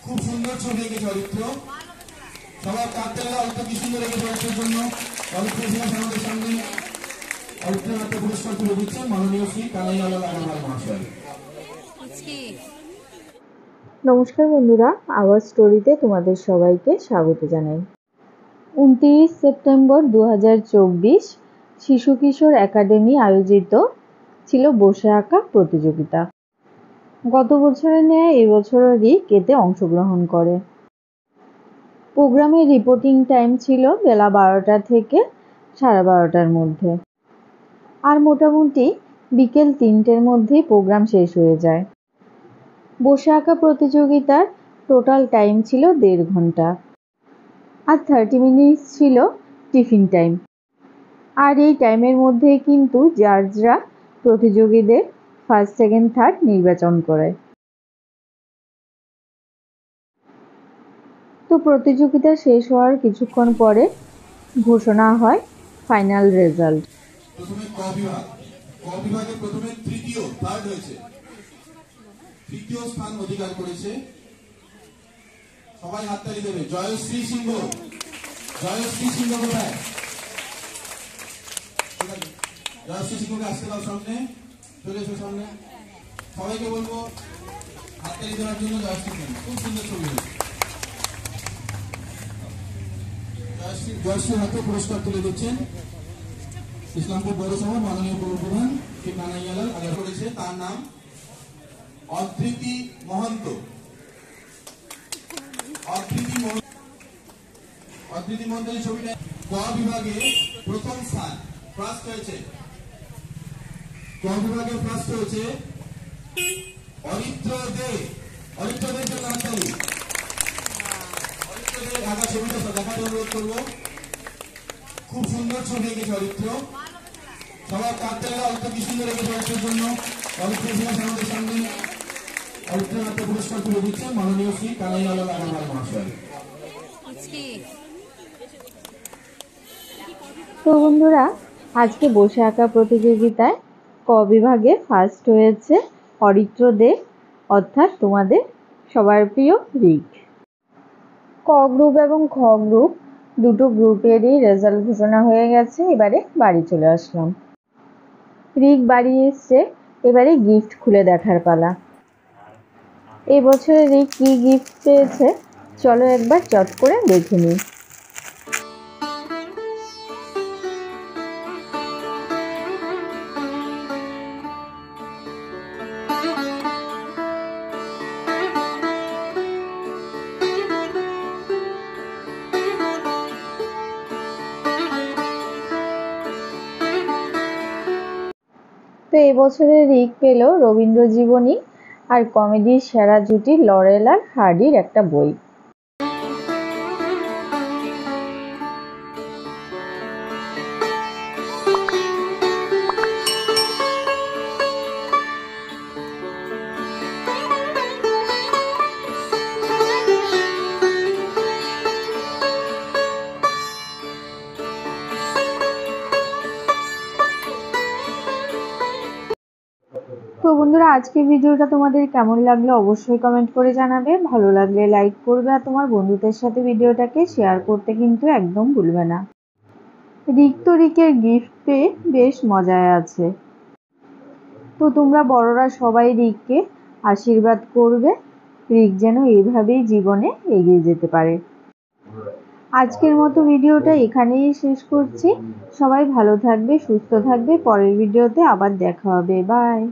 খুব সুন্দর ছবি এঁকে চরিত্র সবার কাকতালীয় অল্প কি সুন্দর এঁকে চরিত্রের জন্য আমাদের সামনে অরিত্রের হাতে পুরস্কার তুলে দিচ্ছেন মাননীয় শ্রী কানাইয়ালাল আগরওয়াল মহাশয়। নমস্কার বন্ধুরা, আওয়ার স্টোরিতে তোমাদের সবাইকে স্বাগত জানাই। 29 সেপ্টেম্বর 2024 শিশু কিশোর একাডেমি আয়োজিত ছিল বসে আঁকা প্রতিযোগিতা। গত বছরের ন্যায় এবছরও রিক এতে অংশগ্রহণ করে। প্রোগ্রামের রিপোর্টিং টাইম ছিল বেলা 12টা থেকে 12:30টার মধ্যে, আর মোটামুটি বিকেল 3টের মধ্যেই প্রোগ্রাম শেষ হয়ে যায়। বসে আঁকা প্রতিযোগিতার টোটাল টাইম ছিল 1.5 ঘন্টা, আর 30 মিনিটস ছিল টিফিন টাইম। আর এই টাইমের মধ্যে কিন্তু জাজরা প্রতিযোগীদের ফার্স্ট, সেকেন্ড, থার্ড নির্বাচন করে। তো প্রতিযোগিতা শেষ হওয়ার কিছুক্ষণ পরে ঘোষণা হয় ফাইনাল রেজাল্ট। প্রথমে ক বিভাগে প্রথমে থার্ড হয়েছে, তৃতীয় স্থান অধিকার করেছে। সবাই হাততালি দেবে। জয়শ্রী সিংহ, জয়শ্রী সিংহ কোথায়? জয়শ্রী সিংহকে আসতে দাও সামনে, চলে এসো সামনে। সবাইকে বলবো হাততালি দেওয়ার জন্য। জয়শ্রী সিংহ খুব সুন্দর ছবি হয়েছে। জয়শ্রীর হাতে পুরস্কার তুলে দিচ্ছেন ইসলামপুর পৌরসভার মাননীয় পৌরপ্রধান শ্রী কানাইয়ালাল আগরওয়াল করেছে। তার নাম অদ্রিতি মহন্ত। অদ্রিতি মহন্তের ছবিটা ক বিভাগে প্রথম স্থান ফার্স্ট হয়েছে। ক বিভাগে ফার্স্ট হয়েছে অরিত্র দে। অরিত্র দের জন্য হাততালি। অরিত্র দে ঢাকা ছবিটা দেখাতে অনুরোধ করবো। খুব সুন্দর ছবি এঁকে চরিত্র সবার কাকতালীয় অল্প কি সুন্দর এঁকে চরিত্রের জন্য আমাদের সামনে অরিত্রের হাতে পুরস্কার তুলে দিচ্ছেন মাননীয় শ্রী কানাইয়ালাল আগরওয়াল মহাশয়। তো বন্ধুরা, আজকে বসে আঁকা প্রতিযোগিতায় ক বিভাগে ফার্স্ট হয়েছে অরিত্র দে, অর্থাৎ তোমাদের সবার প্রিয় রিক। ক গ্রুপ এবং খ গ্রুপ দুটো গ্রুপেরই রেজাল্ট ঘোষণা হয়ে গেছে। এবারে বাড়ি চলে আসলাম। রিক বাড়ি এসছে, এবারে গিফট খুলে দেখার পালা। এবছরে রিক কি গিফট পেয়েছে চলো একবার চট করে দেখে নিই। তো এবছরে রিক পেল রবীন্দ্র জীবনী আর কমেডির সেরা জুটি লরেল আর হার্ডির একটা বই। তো বন্ধুরা, আজকের ভিডিওটা তোমাদের কেমন লাগলো অবশ্যই কমেন্ট করে জানাবে। ভালো লাগলে লাইক করবে, আর তোমার বন্ধুদের সাথে ভিডিওটাকে শেয়ার করতে কিন্তু একদম ভুলবে না। রিক তো রিকের গিফট পেয়ে বেশ মজায় আছে। তো তোমরা বড়রা সবাই রিককে আশীর্বাদ করবে, রিক যেন এইভাবেই জীবনে এগিয়ে যেতে পারে। আজকের মতো ভিডিওটা এখানেই শেষ করছি। সবাই ভালো থাকবে, সুস্থ থাকবে। পরের ভিডিওতে আবার দেখা হবে। বাই।